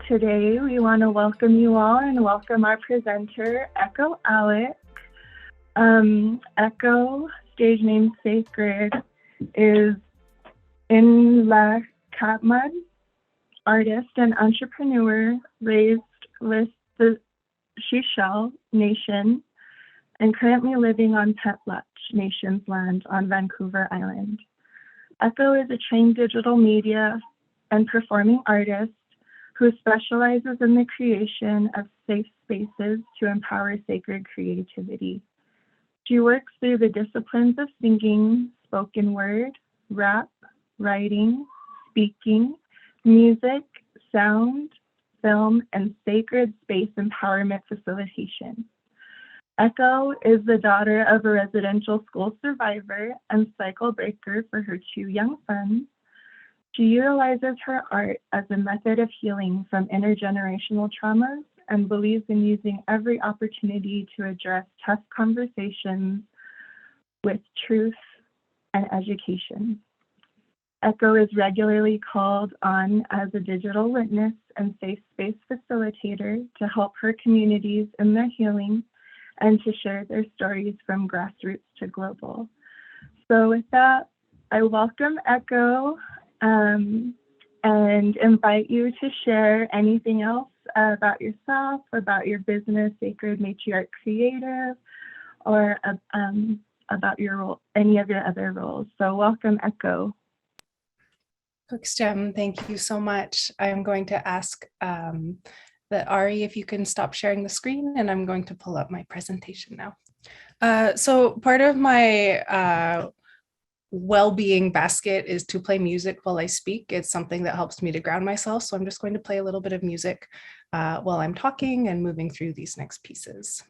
Today, we want to welcome you all and welcome our presenter, Ecko Aleck. Ecko, stage name Sacred, is in La Katmad, artist and entrepreneur raised with the Seychelles Nation and currently living on Petlatch Nation's land on Vancouver Island. Ecko is a trained digital media and performing artist who specializes in the creation of safe spaces to empower sacred creativity. She works through the disciplines of singing, spoken word, rap, writing, speaking, music, sound, film, and sacred space empowerment facilitation. Ecko is the daughter of a residential school survivor and cycle breaker for her two young sons. She utilizes her art as a method of healing from intergenerational traumas and believes in using every opportunity to address tough conversations with truth and education. Ecko is regularly called on as a digital witness and safe space facilitator to help her communities in their healing and to share their stories from grassroots to global. So with that, I welcome Ecko and invite you to share anything else about yourself, about your business, Sacred Matriarch Creative, or about your role, any of your other roles. So welcome, Ecko. Cookstep, thank you so much. I'm going to ask that Ari, if you can stop sharing the screen, and I'm going to pull up my presentation now. So part of my well-being basket is to play music while I speak. It's something that helps me to ground myself. So I'm just going to play a little bit of music while I'm talking and moving through these next pieces.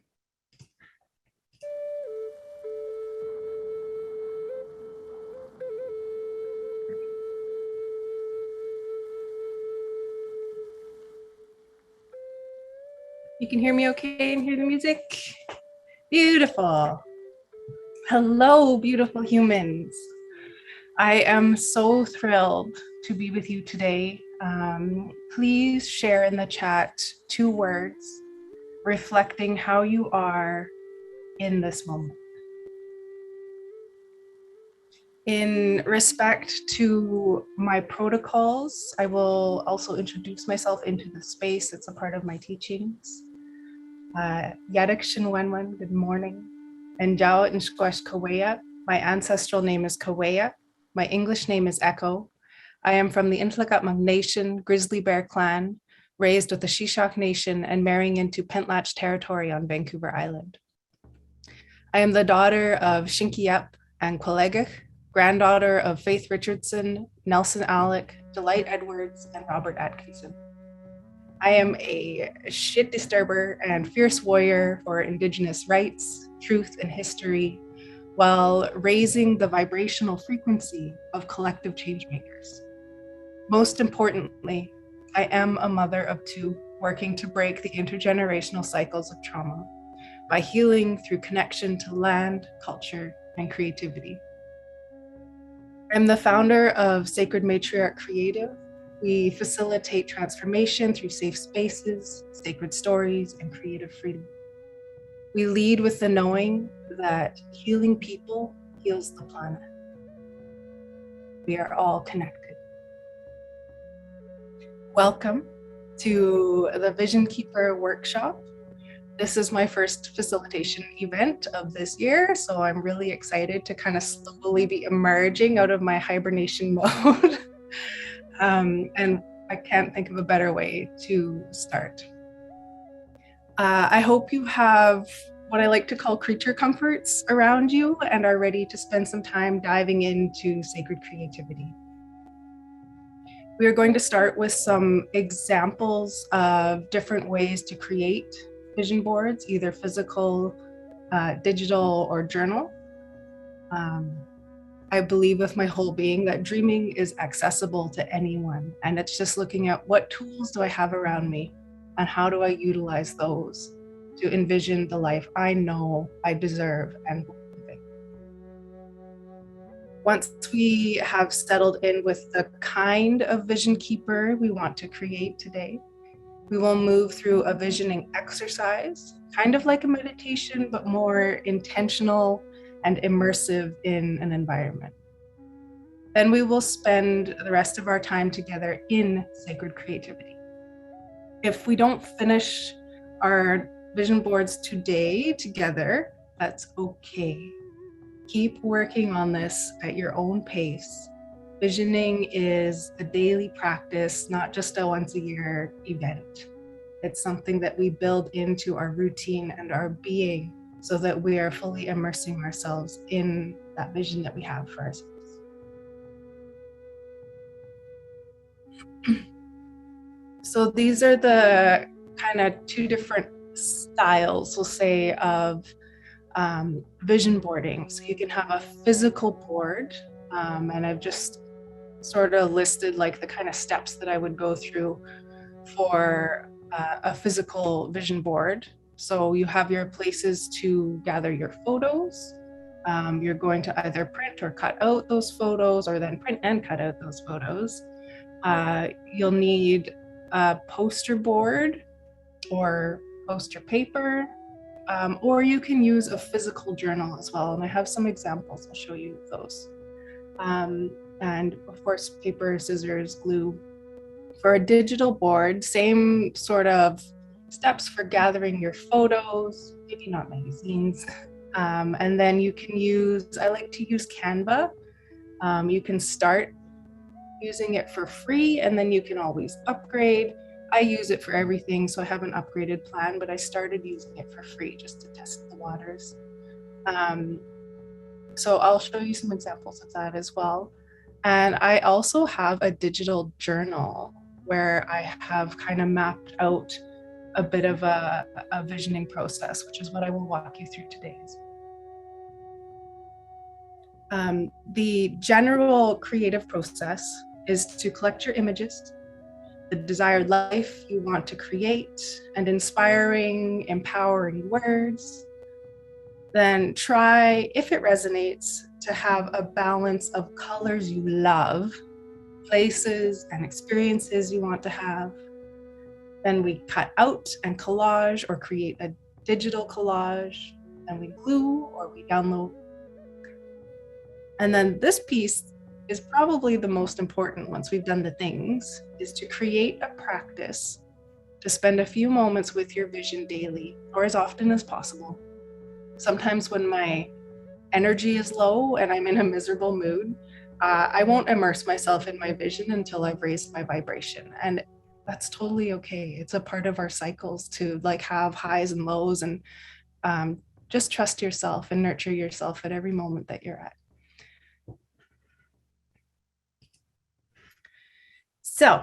You can hear me okay and hear the music? Beautiful. Hello, beautiful humans. I am so thrilled to be with you today. Please share in the chat 2 words reflecting how you are in this moment. In respect to my protocols, I will also introduce myself into the space. It's a part of my teachings. Yadak Shinwenwen, good morning. And Jao Nshkwash Kaweya. My ancestral name is Kaweya. My English name is Ecko. I am from the Intlakatmang Nation, Grizzly Bear Clan, raised with the Shishak Nation and marrying into Pentlatch territory on Vancouver Island. I am the daughter of Shinkiep and Kwalegach, granddaughter of Faith Richardson, Nelson Aleck, Delight Edwards, and Robert Atkinson. I am a shit disturber and fierce warrior for Indigenous rights, truth, and history, while raising the vibrational frequency of collective change makers. Most importantly, I am a mother of 2 working to break the intergenerational cycles of trauma by healing through connection to land, culture, and creativity. I'm the founder of Sacred Matriarch Creative. We facilitate transformation through safe spaces, sacred stories, and creative freedom. We lead with the knowing that healing people heals the planet. We are all connected. Welcome to the Vision Keeper workshop. This is my first facilitation event of this year, so I'm really excited to kind of slowly be emerging out of my hibernation mode. And I can't think of a better way to start. I hope you have what I like to call creature comforts around you and are ready to spend some time diving into sacred creativity. We are going to start with some examples of different ways to create vision boards, either physical, digital, or journal. I believe with my whole being that dreaming is accessible to anyone, and it's just looking at what tools do I have around me and how do I utilize those to envision the life I know I deserve and will live. Once we have settled in with the kind of vision keeper we want to create today, We will move through a visioning exercise, kind of like a meditation, but more intentional and immersive in an environment. Then we will spend the rest of our time together in sacred creativity. If we don't finish our vision boards today together, that's okay. Keep working on this at your own pace. Visioning is a daily practice, not just a once a year event. It's something that we build into our routine and our being so that we are fully immersing ourselves in that vision that we have for ourselves. So these are the kind of two different styles, we'll say, of vision boarding. So you can have a physical board, and I've just sort of listed like the kind of steps that I would go through for a physical vision board. So you have your places to gather your photos. You're going to either print or cut out those photos, or then print and cut out those photos. You'll need a poster board or poster paper, or you can use a physical journal as well. And I have some examples, I'll show you those. And of course, paper, scissors, glue. For a digital board, same sort of steps for gathering your photos, maybe not magazines. And then you can use, I like to use Canva. You can start using it for free, and then you can always upgrade. I use it for everything, so I have an upgraded plan, but I started using it for free just to test the waters. So I'll show you some examples of that as well. And I also have a digital journal where I have kind of mapped out a bit of a visioning process, which is what I will walk you through today. The general creative process is to collect your images, the desired life you want to create, and inspiring, empowering words. Then try, if it resonates, to have a balance of colors you love, places and experiences you want to have. Then we cut out and collage or create a digital collage. Then we glue or we download. And then this piece is probably the most important once we've done the things, is to create a practice to spend a few moments with your vision daily, or as often as possible. Sometimes when my energy is low and I'm in a miserable mood, I won't immerse myself in my vision until I've raised my vibration. And that's totally okay. It's a part of our cycles to like have highs and lows, and just trust yourself and nurture yourself at every moment that you're at. So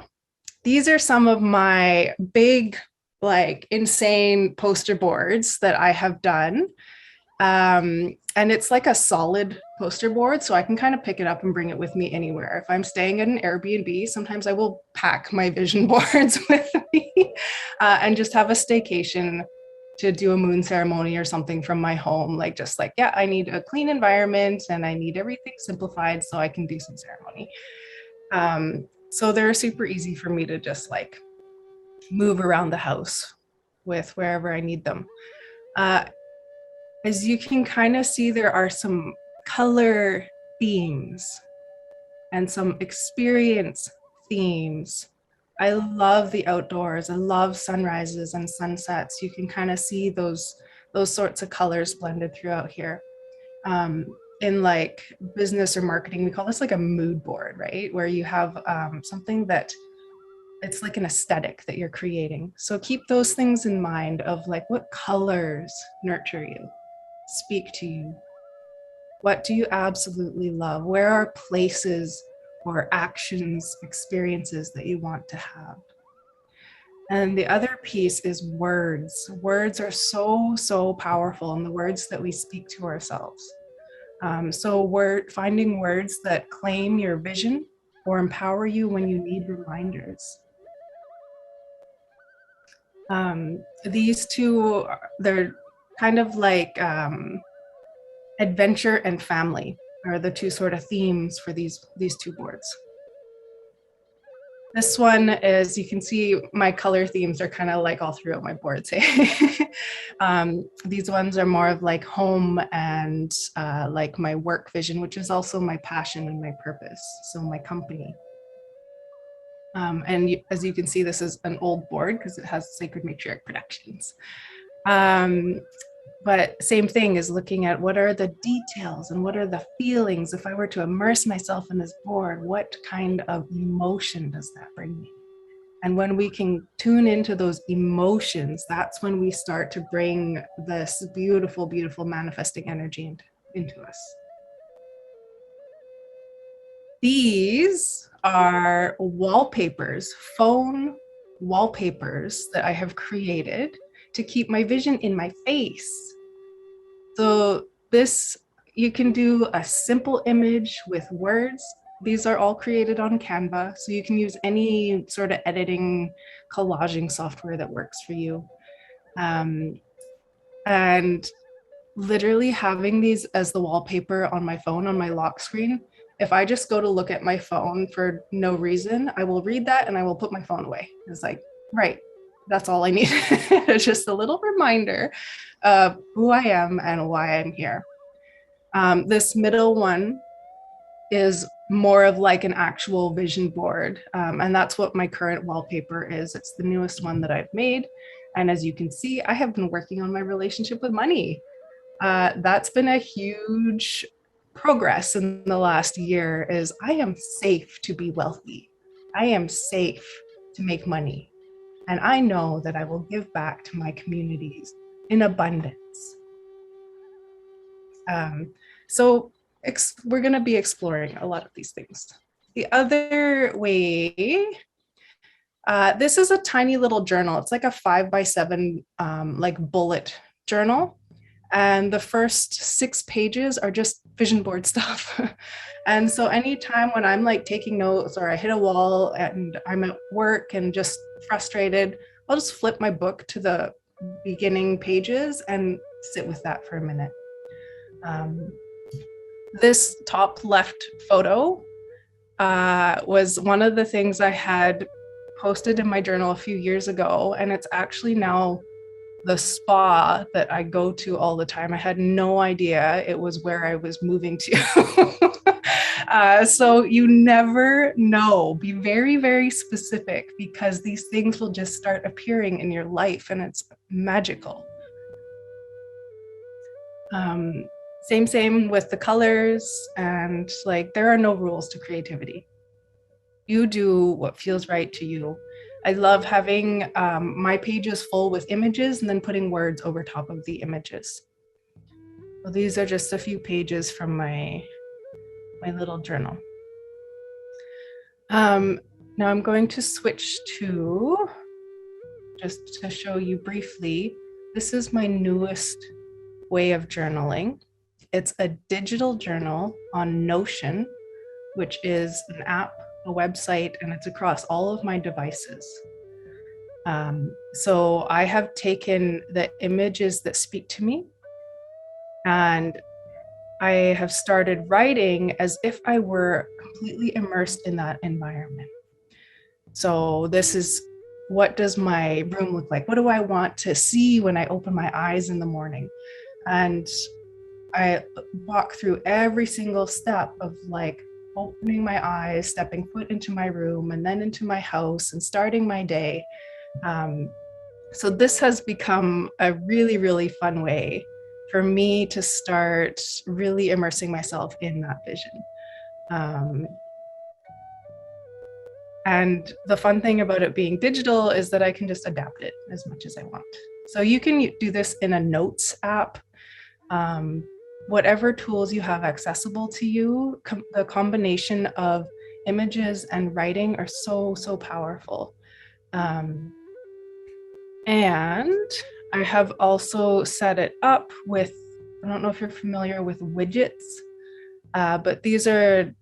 these are some of my big, like insane poster boards that I have done. And it's like a solid poster board, so I can kind of pick it up and bring it with me anywhere. If I'm staying at an Airbnb, sometimes I will pack my vision boards with me and just have a staycation to do a moon ceremony or something from my home. Like, just like, yeah, I need a clean environment and I need everything simplified so I can do some ceremony. So they're super easy for me to just like move around the house with wherever I need them. As you can kind of see, there are some color themes and some experience themes. I love the outdoors. I love sunrises and sunsets. You can kind of see those sorts of colors blended throughout here. In like business or marketing, we call this like a mood board, right? Where you have something that it's like an aesthetic that you're creating. So keep those things in mind of like, what colors nurture you, speak to you? What do you absolutely love? Where are places or actions, experiences that you want to have? And the other piece is words. Words are so powerful, and the words that we speak to ourselves. So finding words that claim your vision or empower you when you need reminders. These two, they're kind of like adventure and family are the two sort of themes for these two boards. This one is, you can see my color themes are kind of like all throughout my boards. Hey? These ones are more of like home and like my work vision, which is also my passion and my purpose. So my company. As you can see, this is an old board because it has Sacred Matriarch Productions. But same thing is looking at what are the details and what are the feelings. If I were to immerse myself in this board, what kind of emotion does that bring me? And when we can tune into those emotions, that's when we start to bring this beautiful, beautiful manifesting energy into us. These are wallpapers, phone wallpapers that I have created to keep my vision in my face. So this, you can do a simple image with words. These are all created on Canva, so you can use any sort of editing, collaging software that works for you. And literally having these as the wallpaper on my phone, on my lock screen, if I just go to look at my phone for no reason, I will read that and I will put my phone away. It's like, right, that's all I need. It's just a little reminder of who I am and why I'm here. This middle one is more of like an actual vision board. And that's what my current wallpaper is. It's the newest one that I've made. And as you can see, I have been working on my relationship with money. That's been a huge progress in the last year. Is I am safe to be wealthy. I am safe to make money. And I know that I will give back to my communities in abundance. So we're going to be exploring a lot of these things. The other way, this is a tiny little journal. It's like a 5x7 like bullet journal. And the first 6 pages are just vision board stuff. And so anytime when I'm like taking notes or I hit a wall and I'm at work and just frustrated, I'll just flip my book to the beginning pages and sit with that for a minute. This top left photo was one of the things I had posted in my journal a few years ago, and it's actually now the spa that I go to all the time. I had no idea it was where I was moving to. So you never know. Be very, very specific, because these things will just start appearing in your life and it's magical. Same with the colors, and like there are no rules to creativity. You do what feels right to you. I love having my pages full with images and then putting words over top of the images. So these are just a few pages from my little journal. Now I'm going to switch to, just to show you briefly, this is my newest way of journaling. It's a digital journal on Notion, which is an app, a website, and it's across all of my devices. So I have taken the images that speak to me, and I have started writing as if I were completely immersed in that environment. So this is, what does my room look like? What do I want to see when I open my eyes in the morning? And I walk through every single step of like opening my eyes, stepping foot into my room, and then into my house and starting my day. So this has become a really, really fun way for me to start really immersing myself in that vision. And the fun thing about it being digital is that I can just adapt it as much as I want. So you can do this in a notes app. Whatever tools you have accessible to you, the combination of images and writing are so, so powerful. And I have also set it up with, I don't know if you're familiar with widgets, but these are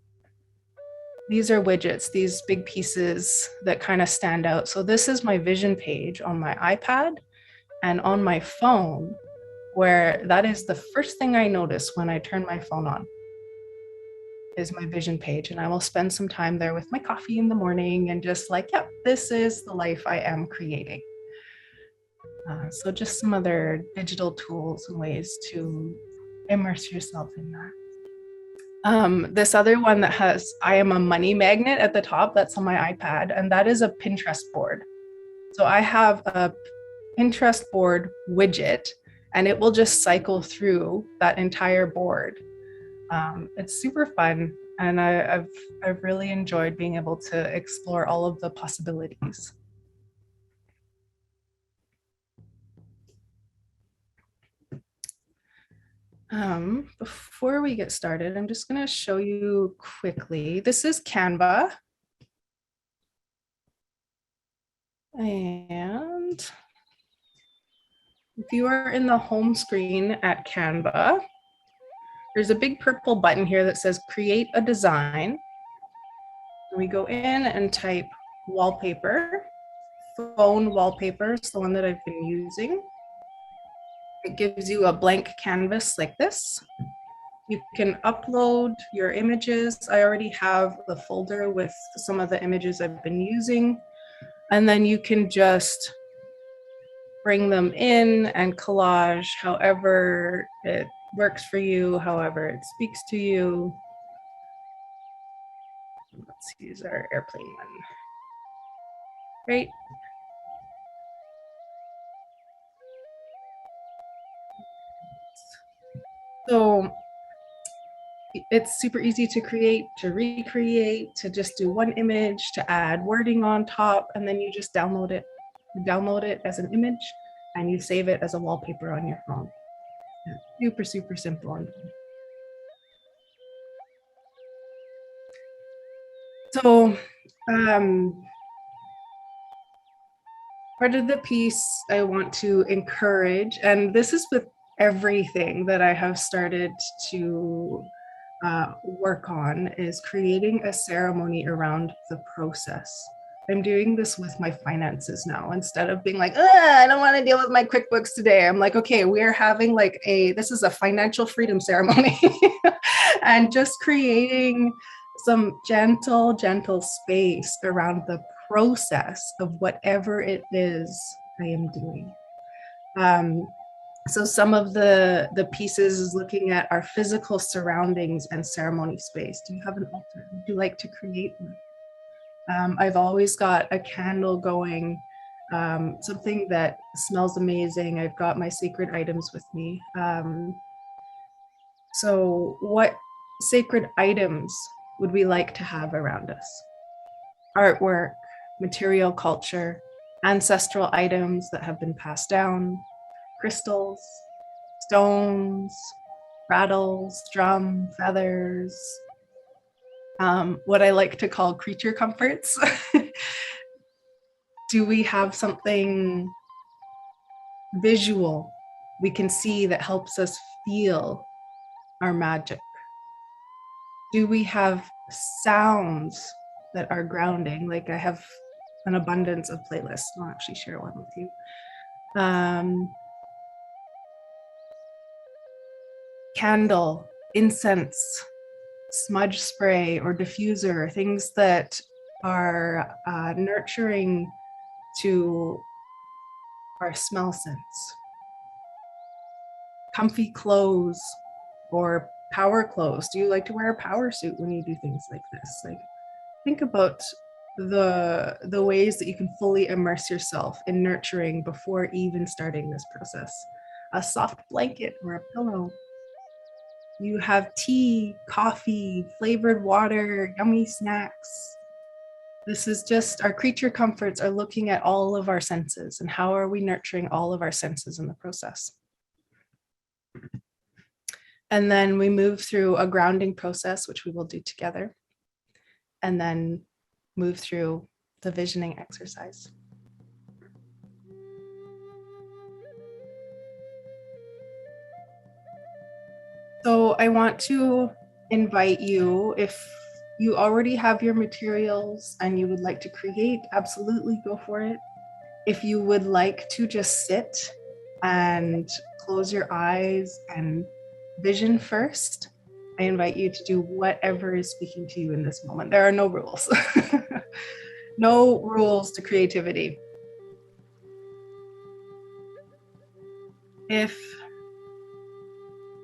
widgets, these big pieces that kind of stand out. So this is my vision page on my iPad and on my phone, where that is the first thing I notice when I turn my phone on. is my vision page, and I will spend some time there with my coffee in the morning and just like, yep, this is the life I am creating. So just some other digital tools and ways to immerse yourself in that. This other one that has I am a money magnet at the top, that's on my iPad, and that is a Pinterest board. So I have a Pinterest board widget, and it will just cycle through that entire board. It's super fun, and I've really enjoyed being able to explore all of the possibilities. Before we get started, I'm just going to show you quickly. This is Canva. And if you are in the home screen at Canva, there's a big purple button here that says create a design. We go in and type wallpaper. Phone wallpaper is the one that I've been using. It gives you a blank canvas like this. You can upload your images. I already have the folder with some of the images I've been using. And then you can just bring them in and collage however it works for you, however it speaks to you. Let's use our airplane one. Great. So it's super easy to create, to recreate, to just do one image, to add wording on top, and then you just download it. You download it as an image and you save it as a wallpaper on your phone. Super, super simple. So part of the piece I want to encourage, and this is with everything that I have started to work on, is creating a ceremony around the process. I'm doing this with my finances now. Instead of being like, I don't want to deal with my QuickBooks today, I'm like, okay, we're having like this is a financial freedom ceremony. And just creating some gentle space around the process of whatever it is I am doing. So some of the pieces is looking at our physical surroundings and ceremony space. Do you have an altar? Would you like to create one? I've always got a candle going, something that smells amazing. I've got my sacred items with me. So what sacred items would we like to have around us? Artwork, material culture, ancestral items that have been passed down, crystals, stones, rattles, drum, feathers, what I like to call creature comforts. Do we have something visual we can see that helps us feel our magic? Do we have sounds that are grounding? Like I have an abundance of playlists. I'll actually share one with you. Candle, incense, smudge spray or diffuser, things that are nurturing to our smell sense. Comfy clothes or power clothes. Do you like to wear a power suit when you do things like this? Like, think about the ways that you can fully immerse yourself in nurturing before even starting this process. A soft blanket or a pillow. You have tea, coffee, flavored water, yummy snacks. This is just our creature comforts are looking at all of our senses and how are we nurturing all of our senses in the process. And then we move through a grounding process, which we will do together, and then move through the visioning exercise. So I want to invite you, if you already have your materials and you would like to create, absolutely go for it. If you would like to just sit and close your eyes and vision first, I invite you to do whatever is speaking to you in this moment. There are no rules. No rules to creativity. If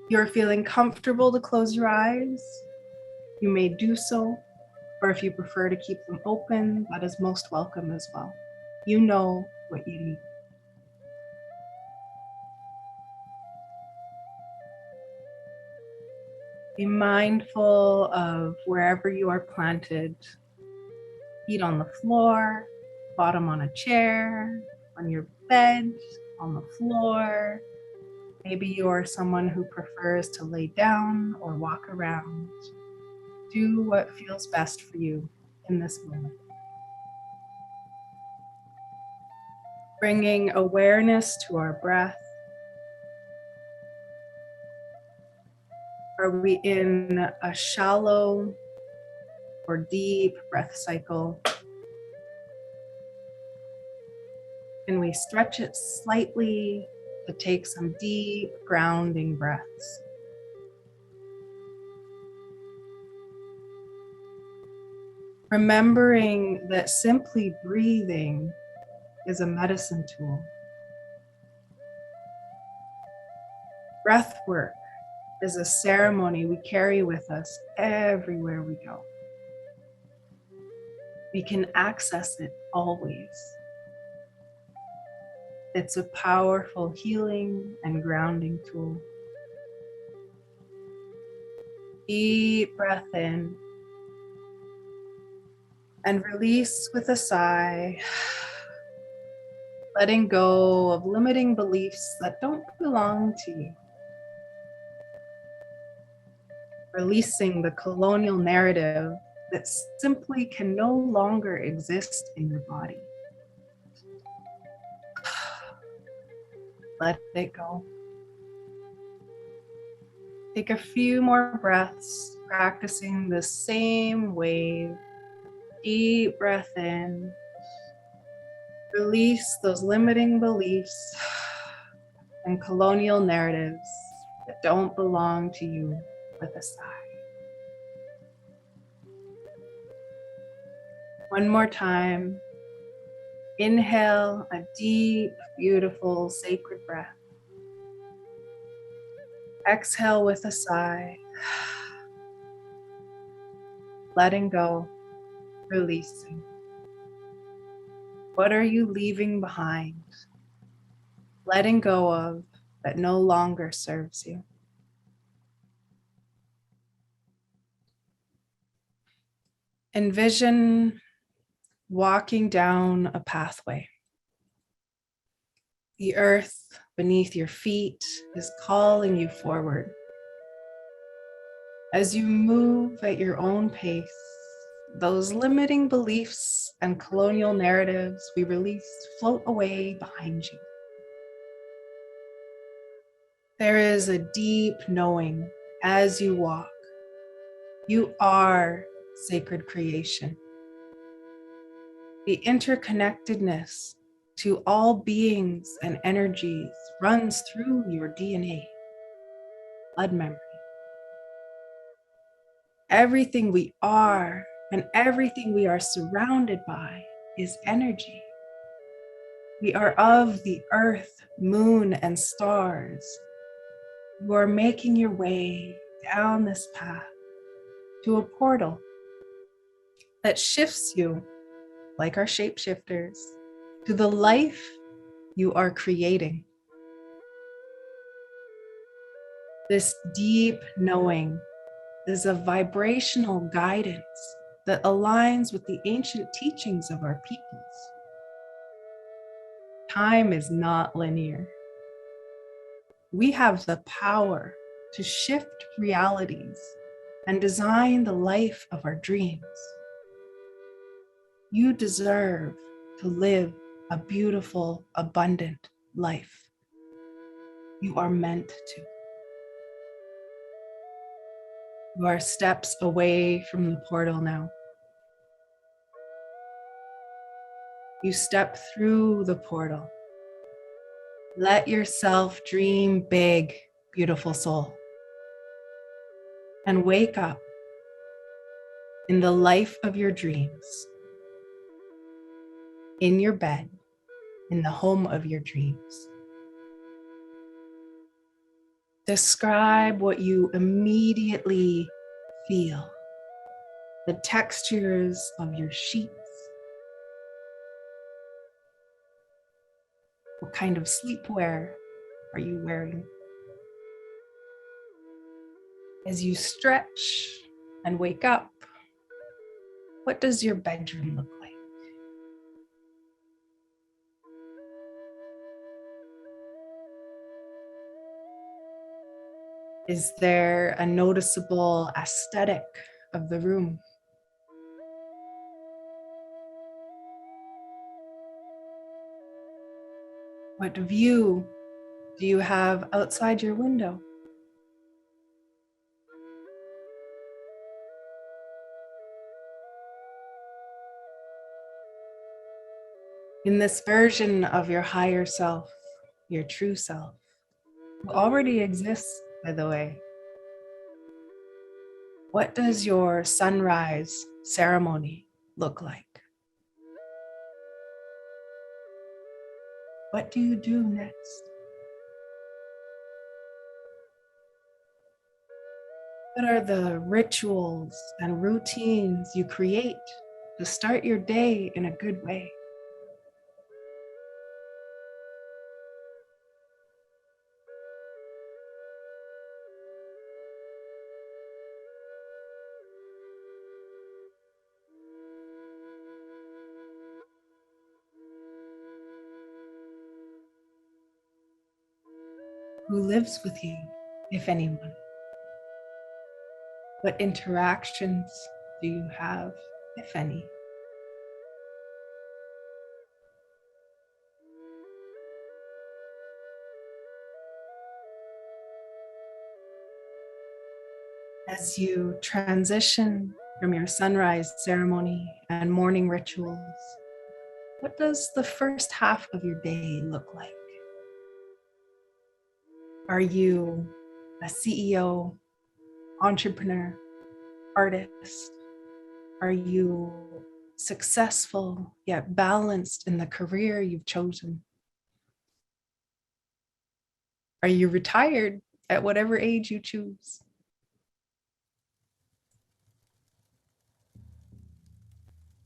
you're feeling comfortable to close your eyes, you may do so, or if you prefer to keep them open, that is most welcome as well. You know what you need. Be mindful of wherever you are planted. Feet on the floor, bottom on a chair, on your bed, on the floor. Maybe you're someone who prefers to lay down or walk around. Do what feels best for you in this moment. Bringing awareness to our breath. Are we in a shallow or deep breath cycle? Can we stretch it slightly to take some deep grounding breaths? Remembering that simply breathing is a medicine tool. Breath work is a ceremony we carry with us everywhere we go. We can access it always. It's a powerful healing and grounding tool. Deep breath in and release with a sigh, letting go of limiting beliefs that don't belong to you. Releasing the colonial narrative that simply can no longer exist in your body. Let it go. Take a few more breaths, practicing the same wave. Deep breath in. Release those limiting beliefs and colonial narratives that don't belong to you with a sigh. One more time. Inhale a deep, beautiful, sacred breath. Exhale with a sigh. Letting go, releasing. What are you leaving behind? Letting go of that no longer serves you. Envision walking down a pathway. The earth beneath your feet is calling you forward. As you move at your own pace, those limiting beliefs and colonial narratives we released float away behind you. There is a deep knowing as you walk. You are sacred creation. The interconnectedness to all beings and energies runs through your DNA, blood memory. Everything we are and everything we are surrounded by is energy. We are of the earth, moon, and stars. You are making your way down this path to a portal that shifts you, like our shapeshifters, to the life you are creating. This deep knowing is a vibrational guidance that aligns with the ancient teachings of our peoples. Time is not linear. We have the power to shift realities and design the life of our dreams. You deserve to live a beautiful, abundant life. You are meant to. You are steps away from the portal now. You step through the portal. Let yourself dream big, beautiful soul. and wake up in the life of your dreams, in your bed, in the home of your dreams. Describe what you immediately feel, the textures of your sheets. What kind of sleepwear are you wearing? As you stretch and wake up, what does your bedroom look like? Is there a noticeable aesthetic of the room? What view do you have outside your window? In this version of your higher self, your true self, who already exists, by the way, what does your sunrise ceremony look like? What do you do next? What are the rituals and routines you create to start your day in a good way? Who lives with you, if anyone? What interactions do you have, if any? As you transition from your sunrise ceremony and morning rituals, what does the first half of your day look like? Are you a CEO, entrepreneur, artist? Are you successful yet balanced in the career you've chosen? Are you retired at whatever age you choose?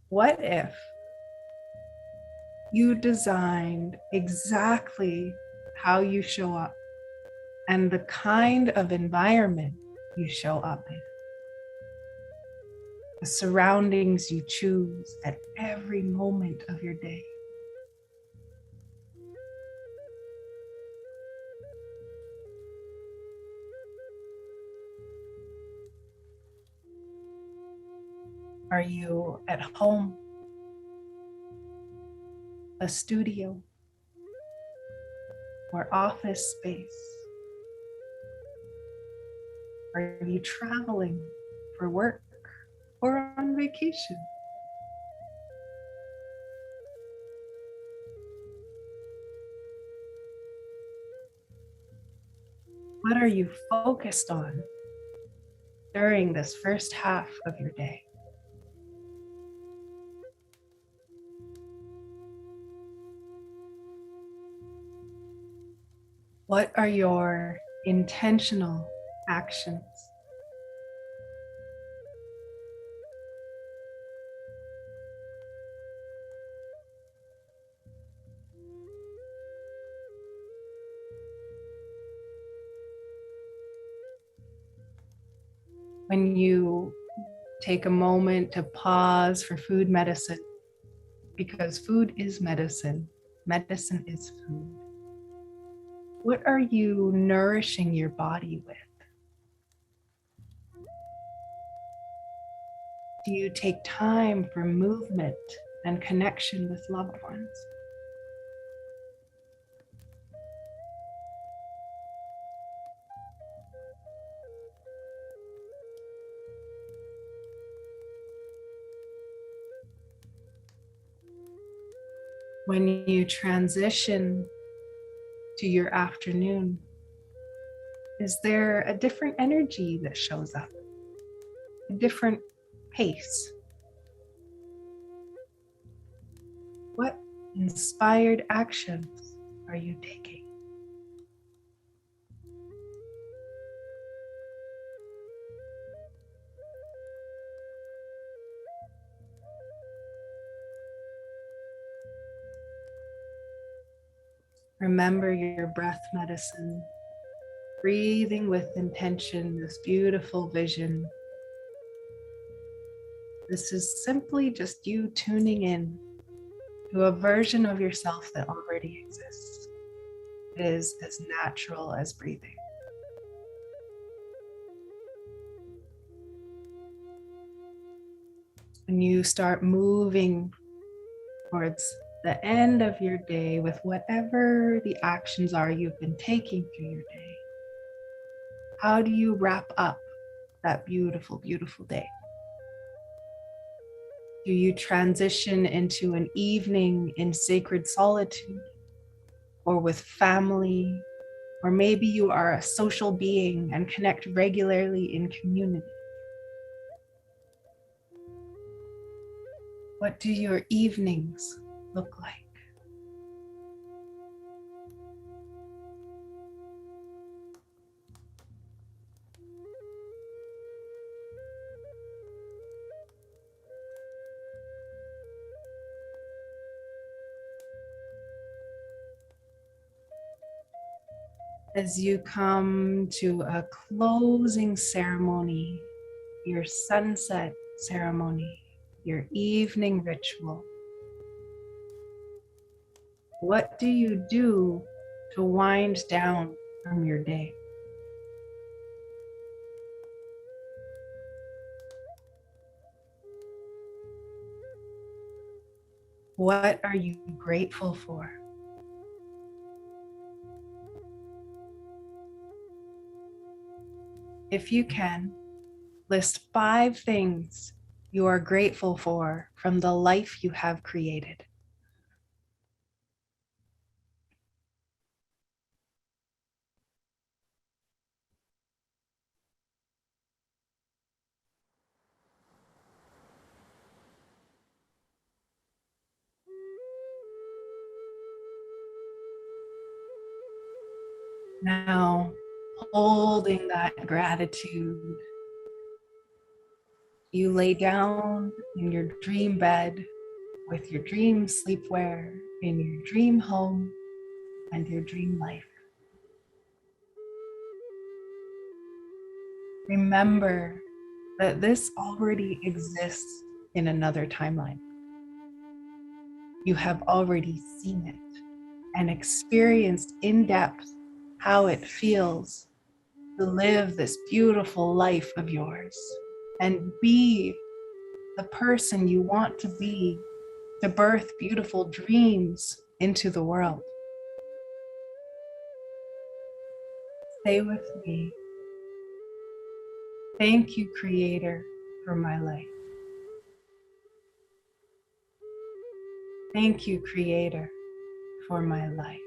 What if you designed exactly how you show up and the kind of environment you show up in? The surroundings you choose at every moment of your day. Are you at home, a studio, or office space? Are you traveling for work or on vacation? What are you focused on during this first half of your day? What are your intentional actions? When you take a moment to pause for food medicine, because food is medicine, medicine is food. What are you nourishing your body with? Do you take time for movement and connection with loved ones? When you transition to your afternoon, is there a different energy that shows up? a different pace? What inspired actions are you taking? Remember your breath medicine, breathing with intention, this beautiful vision. This is simply just you tuning in to a version of yourself that already exists. It is as natural as breathing. When you start moving towards the end of your day with whatever the actions are you've been taking through your day, how do you wrap up that beautiful, beautiful day? Do you transition into an evening in sacred solitude or with family? Or maybe you are a social being and connect regularly in community. What do your evenings look like? As you come to a closing ceremony, your sunset ceremony, your evening ritual, what do you do to wind down from your day? What are you grateful for? If you can, list 5 things you are grateful for from the life you have created. Now, holding that gratitude, you lay down in your dream bed with your dream sleepwear, in your dream home and your dream life. Remember that this already exists in another timeline. You have already seen it and experienced in depth how it feels to live this beautiful life of yours and be the person you want to be, to birth beautiful dreams into the world. Stay with me. Thank you, Creator, for my life. Thank you, Creator, for my life.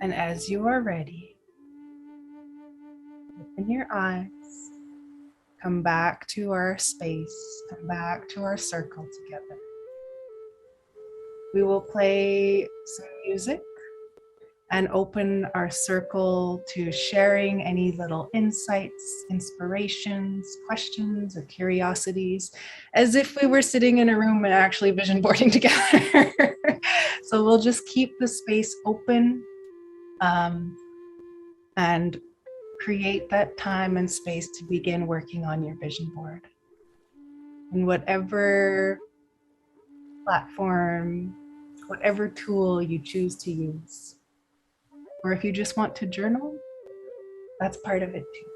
And as you are ready, open your eyes, come back to our space, come back to our circle together. We will play some music and open our circle to sharing any little insights, inspirations, questions, or curiosities, as if we were sitting in a room and actually vision boarding together. So we'll just keep the space open and create that time and space to begin working on your vision board. And whatever platform, whatever tool you choose to use. Or if you just want to journal, that's part of it too.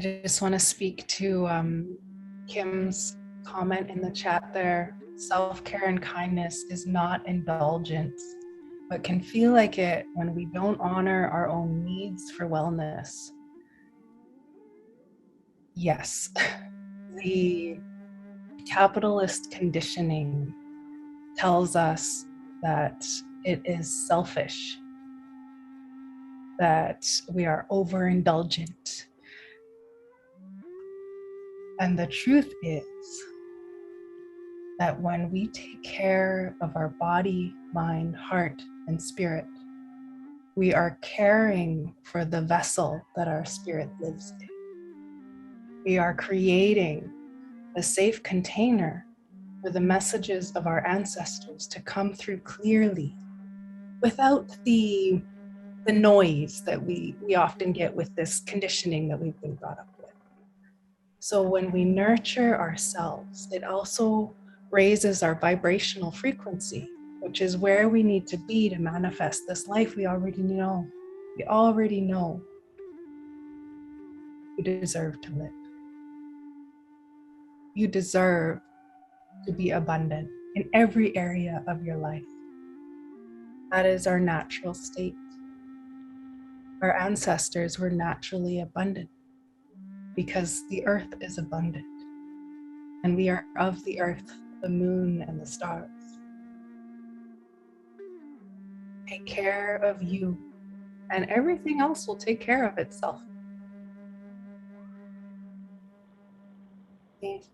just want to speak to Kim's comment in the chat there. Self-care and kindness is not indulgence, but can feel like it when we don't honor our own needs for wellness. Yes, the capitalist conditioning tells us that it is selfish, that we are overindulgent. And the truth is that when we take care of our body, mind, heart, and spirit, we are caring for the vessel that our spirit lives in. We are creating a safe container for the messages of our ancestors to come through clearly without the noise that we often get with this conditioning that we've been brought up with. So when we nurture ourselves, it also raises our vibrational frequency, which is where we need to be to manifest this life we already know. We already know you deserve to live. You deserve to be abundant in every area of your life. That is our natural state. Our ancestors were naturally abundant because the earth is abundant. And we are of the earth, the moon, and the stars. Take care of you, and everything else will take care of itself. Thank you.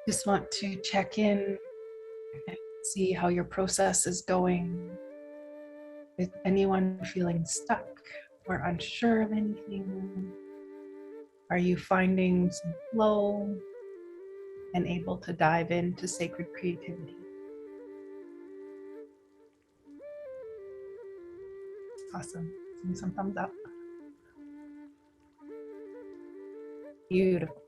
Just want to check in and see how your process is going. Is anyone feeling stuck or unsure of anything? Are you finding some flow and able to dive into sacred creativity? Awesome. Give me some thumbs up. Beautiful.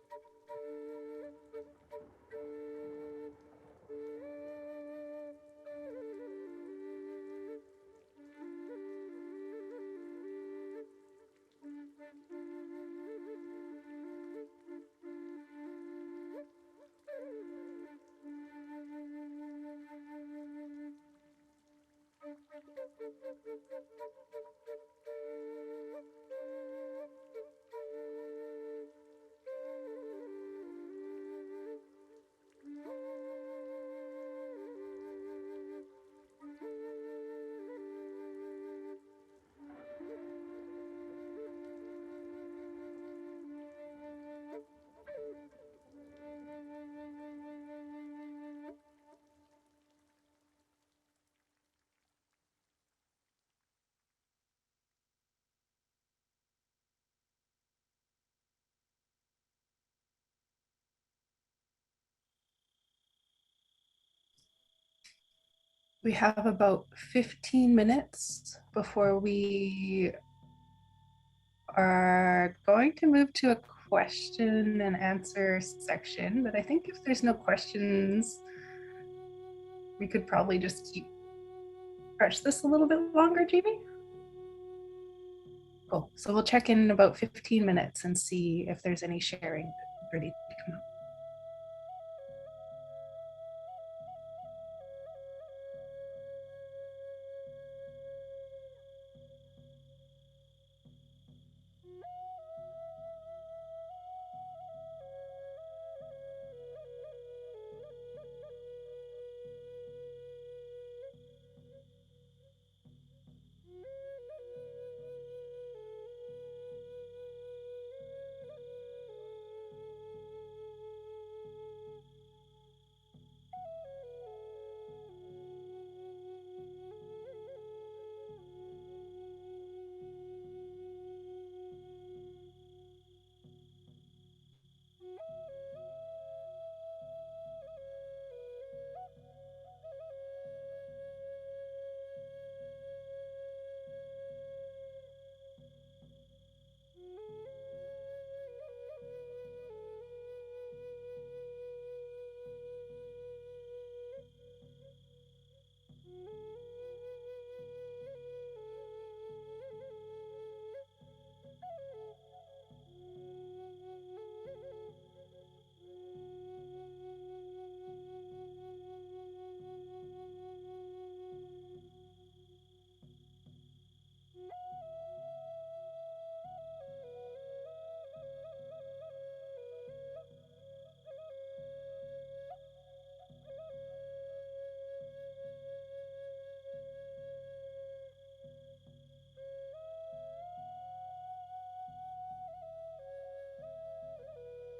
We have about 15 minutes before we are going to move to a question and answer section. But I think if there's no questions, we could probably just stretch this a little bit longer, Jamie. Cool. So we'll check in about 15 minutes and see if there's any sharing ready to come up.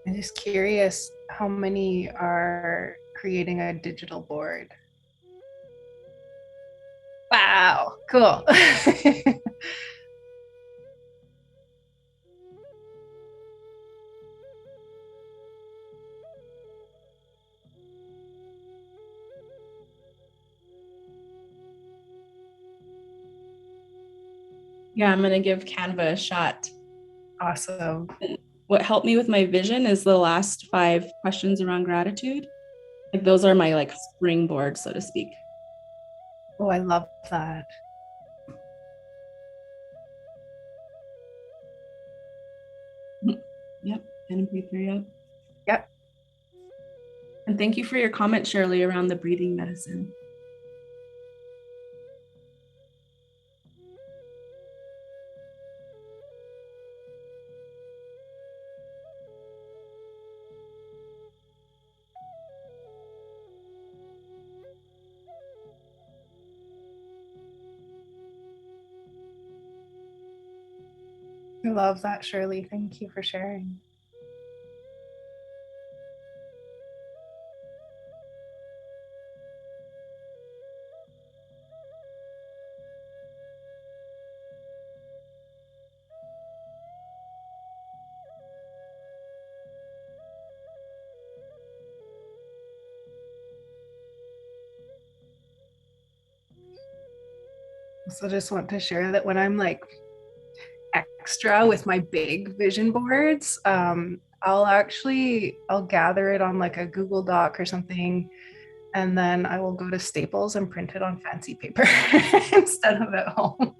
I'm just curious how many are creating a digital board. Wow, cool. Yeah, I'm gonna give Canva a shot. Awesome. What helped me with my vision is the last 5 questions around gratitude. Like those are my like springboard, so to speak. Oh, I love that. Yep, pen and paper, yep. Yep. And thank you for your comment, Shirley, around the breathing medicine. I love that, Shirley. Thank you for sharing. So just want to share that when I'm like extra with my big vision boards, I'll gather it on like a Google Doc or something, and then I will go to Staples and print it on fancy paper instead of at home.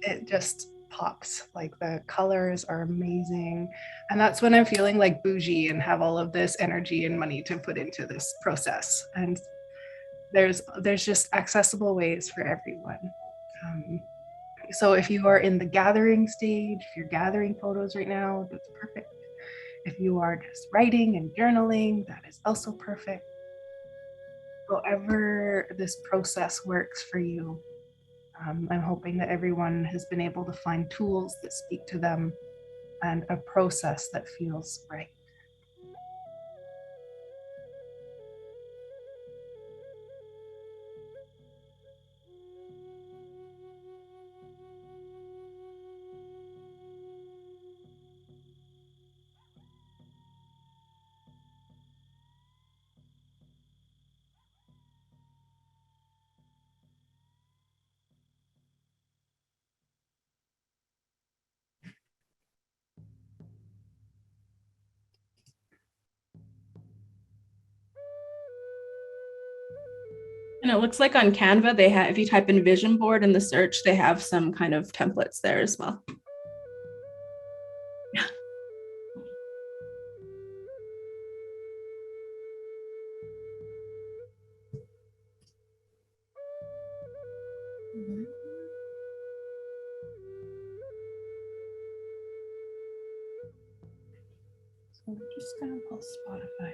It just pops. Like the colors are amazing, and that's when I'm feeling like bougie and have all of this energy and money to put into this process. And there's just accessible ways for everyone. So if you are in the gathering stage, if you're gathering photos right now, that's perfect. If you are just writing and journaling, that is also perfect. However this process works for you, I'm hoping that everyone has been able to find tools that speak to them and a process that feels right. And it looks like on Canva, they have, if you type in vision board in the search, they have some kind of templates there as well. So we're just gonna pull Spotify.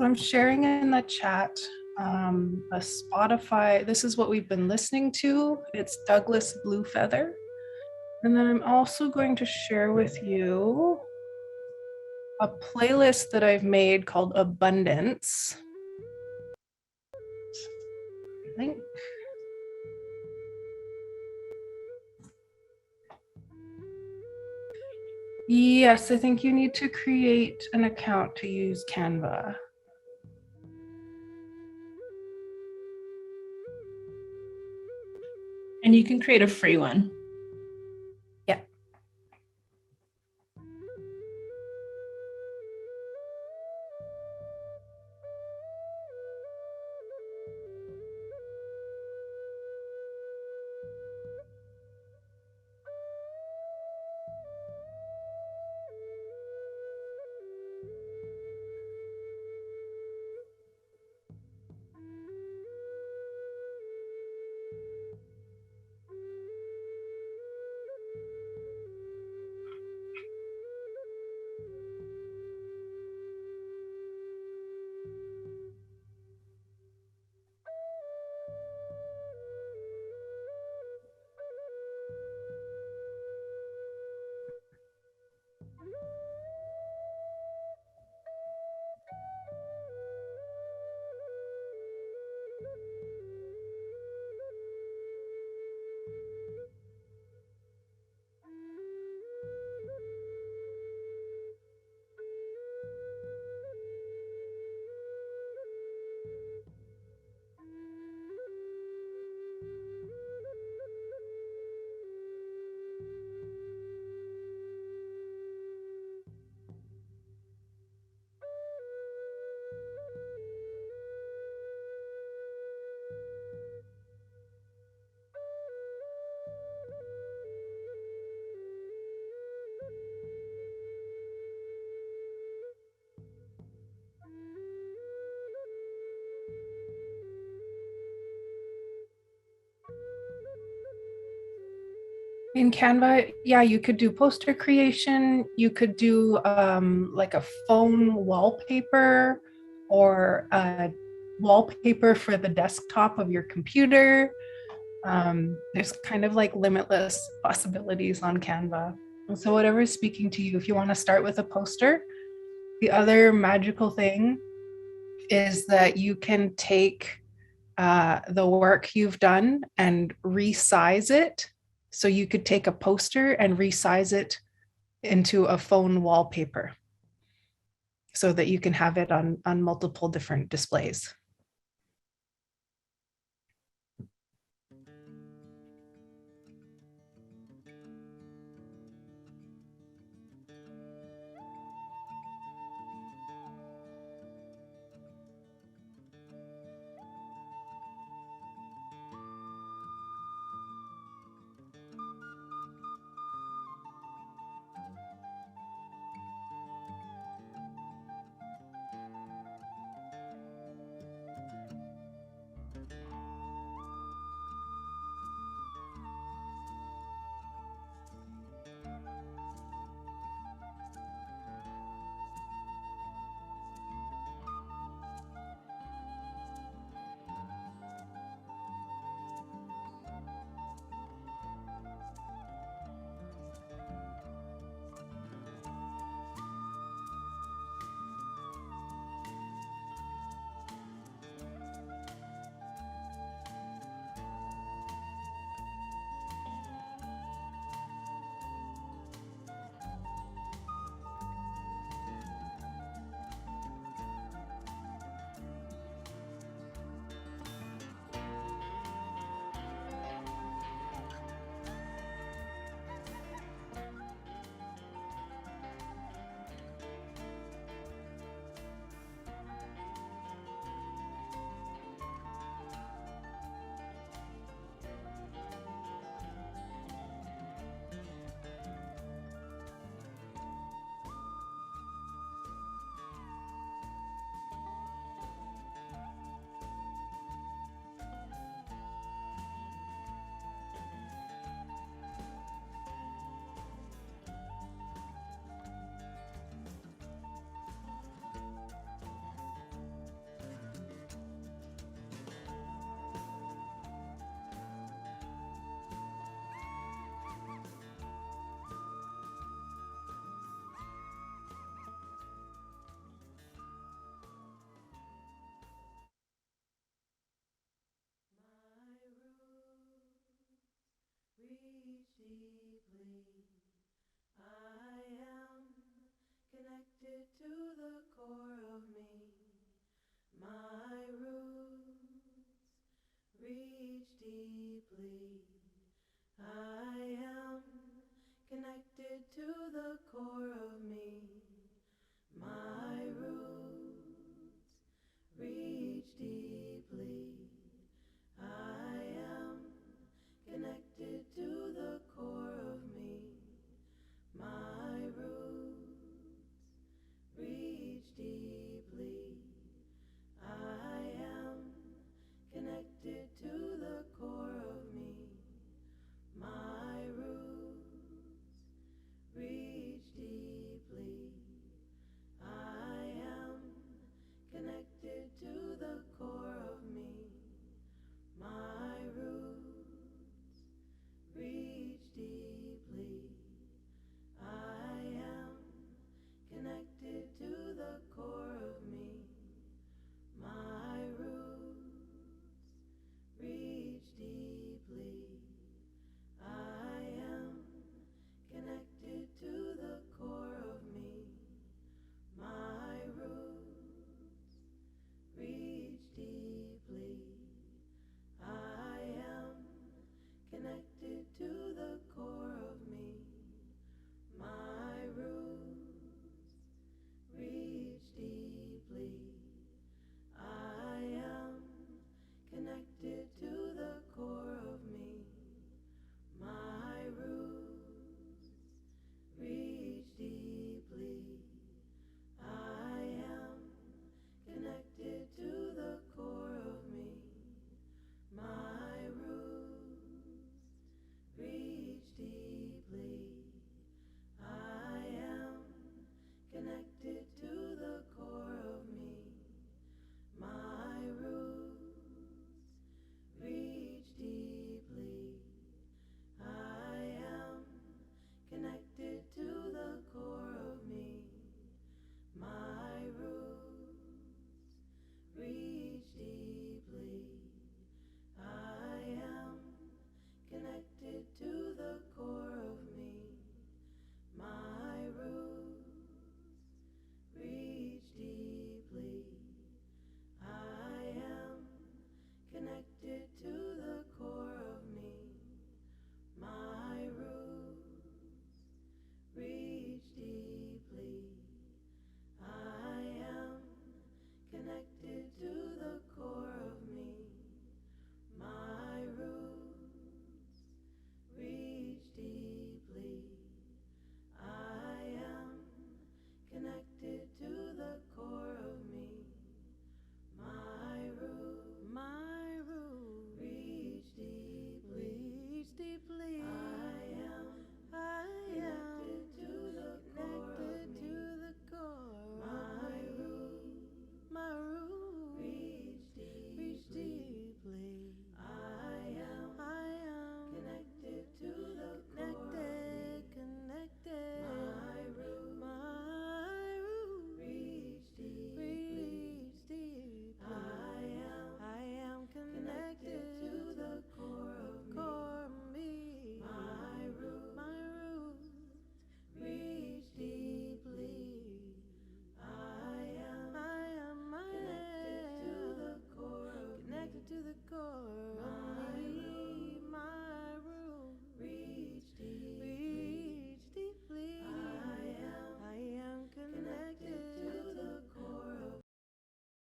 I'm sharing in the chat a Spotify. This is what we've been listening to. It's Douglas Bluefeather. And then I'm also going to share with you a playlist that I've made called Abundance. Link. Yes, I think you need to create an account to use Canva. And you can create a free one. Yeah. In Canva, yeah, you could do poster creation. You could do like a phone wallpaper or a wallpaper for the desktop of your computer. There's kind of like limitless possibilities on Canva. And so whatever is speaking to you, if you want to start with a poster, the other magical thing is that you can take the work you've done and resize it. So you could take a poster and resize it into a phone wallpaper so that you can have it on multiple different displays.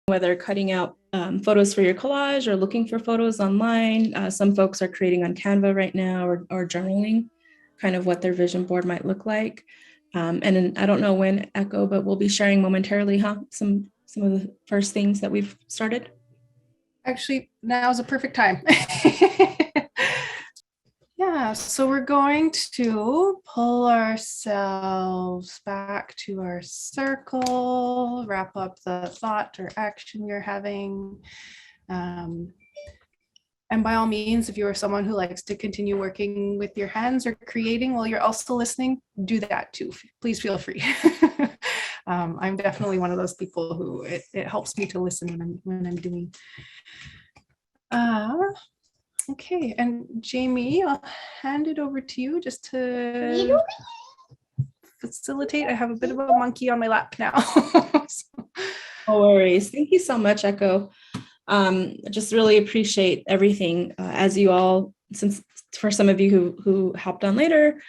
Whether cutting out photos for your collage or looking for photos online. Some folks are creating on Canva right now or journaling kind of what their vision board might look like. And then, I don't know when, Ecko, but we'll be sharing momentarily, some of the first things that we've started. Actually, now is a perfect time. Yeah, so we're going to pull ourselves back to our circle, wrap up the thought or action you're having. And by all means, if you are someone who likes to continue working with your hands or creating while you're also listening, do that too. Please feel free. I'm definitely one of those people who it helps me to listen when I'm doing. Okay, and Jamie, I'll hand it over to you just to facilitate. I have a bit of a monkey on my lap now. No worries. Thank you so much, Ecko. I just really appreciate everything. As you all, since for some of you who hopped on later,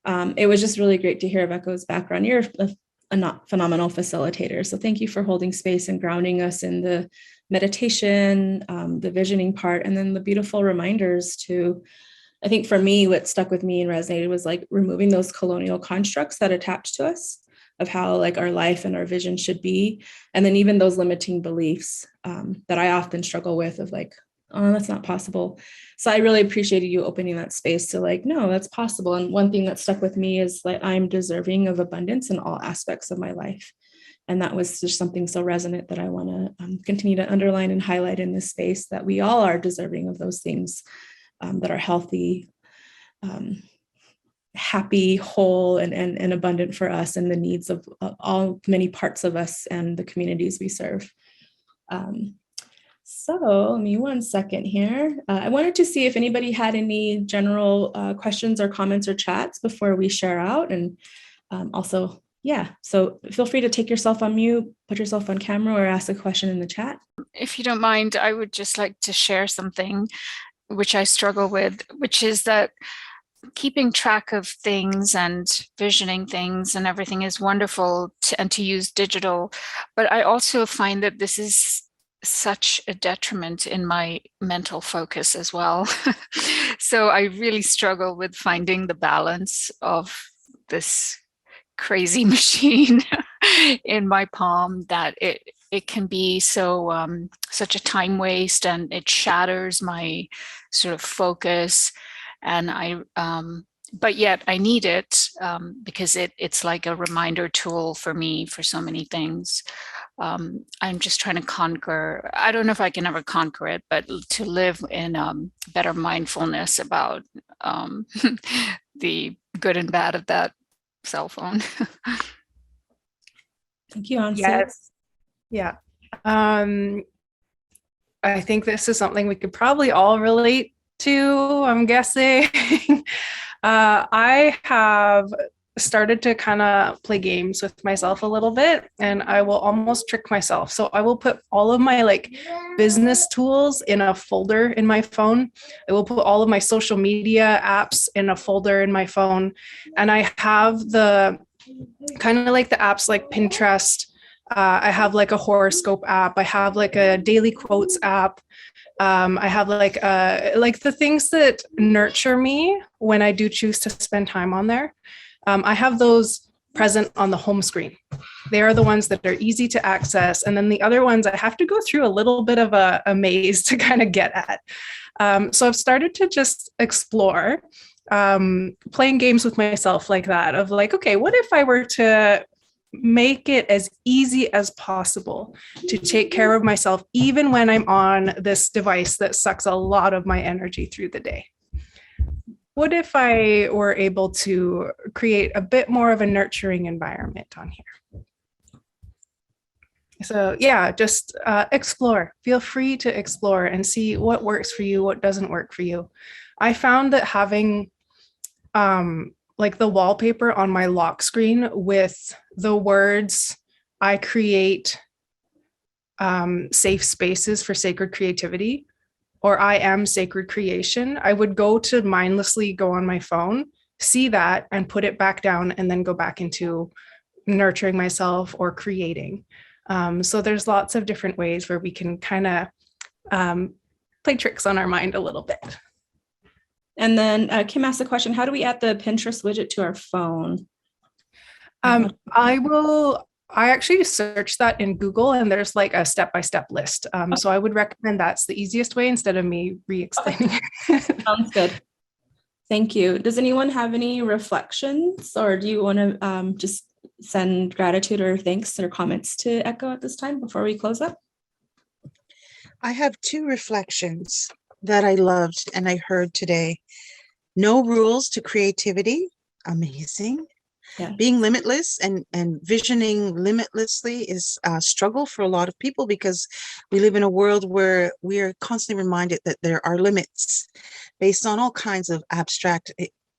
it was just really great to hear of Ecko's background. You're a phenomenal facilitator. So thank you for holding space and grounding us in the meditation, the visioning part, and then the beautiful reminders to, I think for me, what stuck with me and resonated was like removing those colonial constructs that attach to us of how like our life and our vision should be. And then even those limiting beliefs that I often struggle with of like, oh, that's not possible. So I really appreciated you opening that space to like, no, that's possible. And one thing that stuck with me is like, I'm deserving of abundance in all aspects of my life. And that was just something so resonant that I want to continue to underline and highlight in this space, that we all are deserving of those things that are healthy, happy, whole, and abundant for us and the needs of all many parts of us and the communities we serve. So let me 1 second here. I wanted to see if anybody had any general questions or comments or chats before we share out. And also, yeah, so feel free to take yourself on mute, put yourself on camera, or ask a question in the chat. If you don't mind, I would just like to share something which I struggle with, which is that keeping track of things and visioning things and everything is wonderful and to use digital, but I also find that this is such a detriment in my mental focus as well. So I really struggle with finding the balance of this crazy machine in my palm, that it can be so such a time waste, and it shatters my sort of focus. And but yet I need it because it's like a reminder tool for me for so many things. I'm just trying to conquer, I don't know if I can ever conquer it, but to live in better mindfulness about the good and bad of that cell phone. Thank you, Ansi. Yes. Yeah. I think this is something we could probably all relate to, I'm guessing. I have started to kind of play games with myself a little bit, and I will almost trick myself. So I will put all of my like business tools in a folder in my phone. I will put all of my social media apps in a folder in my phone. And I have the kind of like the apps like Pinterest. I have like a horoscope app. I have like a daily quotes app. I have like the things that nurture me when I do choose to spend time on there. I have those present on the home screen. They are the ones that are easy to access. And then the other ones I have to go through a little bit of a maze to kind of get at. So I've started to just explore playing games with myself like that, of like, okay, what if I were to make it as easy as possible to take care of myself, even when I'm on this device that sucks a lot of my energy through the day? What if I were able to create a bit more of a nurturing environment on here? So yeah, just explore. Feel free to explore and see what works for you, what doesn't work for you. I found that having like the wallpaper on my lock screen with the words, I create safe spaces for sacred creativity, or I am sacred creation, I would go to mindlessly go on my phone, see that and put it back down, and then go back into nurturing myself or creating. So there's lots of different ways where we can kind of play tricks on our mind a little bit. And then Kim asked the question, how do we add the Pinterest widget to our phone? I actually searched that in Google, and there's like a step-by-step list. So I would recommend that's the easiest way instead of me re-explaining it. Sounds good. Thank you. Does anyone have any reflections, or do you want to just send gratitude or thanks or comments to Ecko at this time before we close up? I have 2 reflections that I loved and I heard today. No rules to creativity. Amazing. Yeah. Being limitless and visioning limitlessly is a struggle for a lot of people because we live in a world where we are constantly reminded that there are limits based on all kinds of abstract,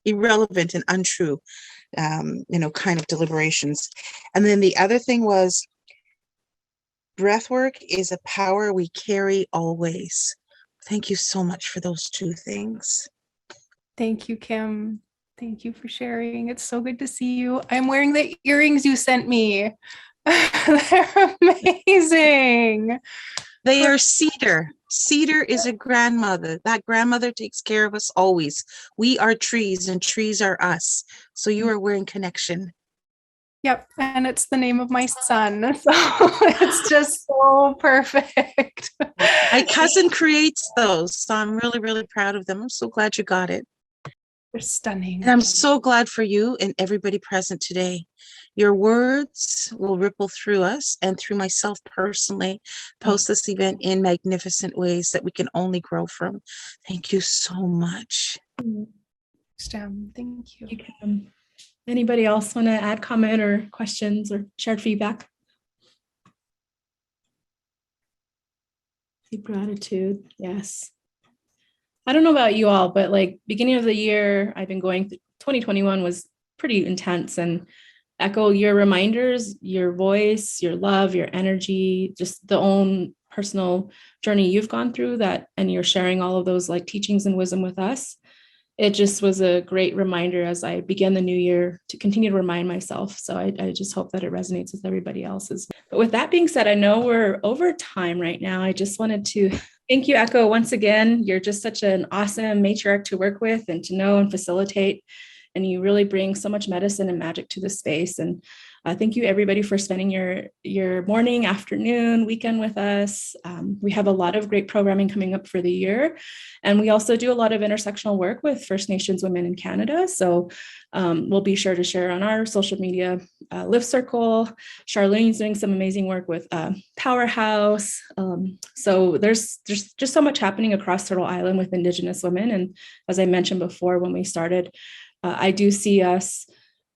irrelevant and untrue, kind of deliberations. And then the other thing was breath work is a power we carry always. Thank you so much for those two things. Thank you, Kim. Thank you for sharing. It's so good to see you. I'm wearing the earrings you sent me. They're amazing. They are cedar. Cedar is a grandmother. That grandmother takes care of us always. We are trees and trees are us. So you are wearing connection. Yep. And it's the name of my son. So it's just so perfect. My cousin creates those. So I'm really, really proud of them. I'm so glad you got it. They're stunning. And I'm so glad for you and everybody present today. Your words will ripple through us and through myself personally, post this event in magnificent ways that we can only grow from. Thank you so much. Stem. Thank you. Anybody else want to add comment or questions or shared feedback? Deep gratitude. Yes. I don't know about you all, but like beginning of the year, I've been going through 2021 was pretty intense, and Ecko, your reminders, your voice, your love, your energy, just the own personal journey you've gone through that, and you're sharing all of those like teachings and wisdom with us. It just was a great reminder as I begin the new year to continue to remind myself. So I just hope that it resonates with everybody else's. But with that being said, I know we're over time right now. I just wanted to thank you, Ecko, once again. You're just such an awesome matriarch to work with and to know and facilitate. And you really bring so much medicine and magic to the space. And thank you, everybody, for spending your morning, afternoon, weekend with us. We have a lot of great programming coming up for the year. And we also do a lot of intersectional work with First Nations women in Canada. So we'll be sure to share on our social media. Lift Circle, Charlene's doing some amazing work with Powerhouse. So there's just so much happening across Turtle Island with Indigenous women. And as I mentioned before, when we started, I do see us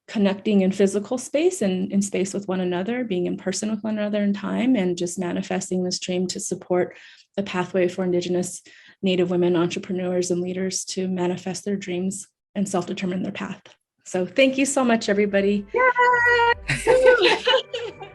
connecting in physical space and in space with one another, being in person with one another in time, and just manifesting this dream to support the pathway for Indigenous Native women, entrepreneurs, and leaders to manifest their dreams and self-determine their path. So thank you so much, everybody. Yay!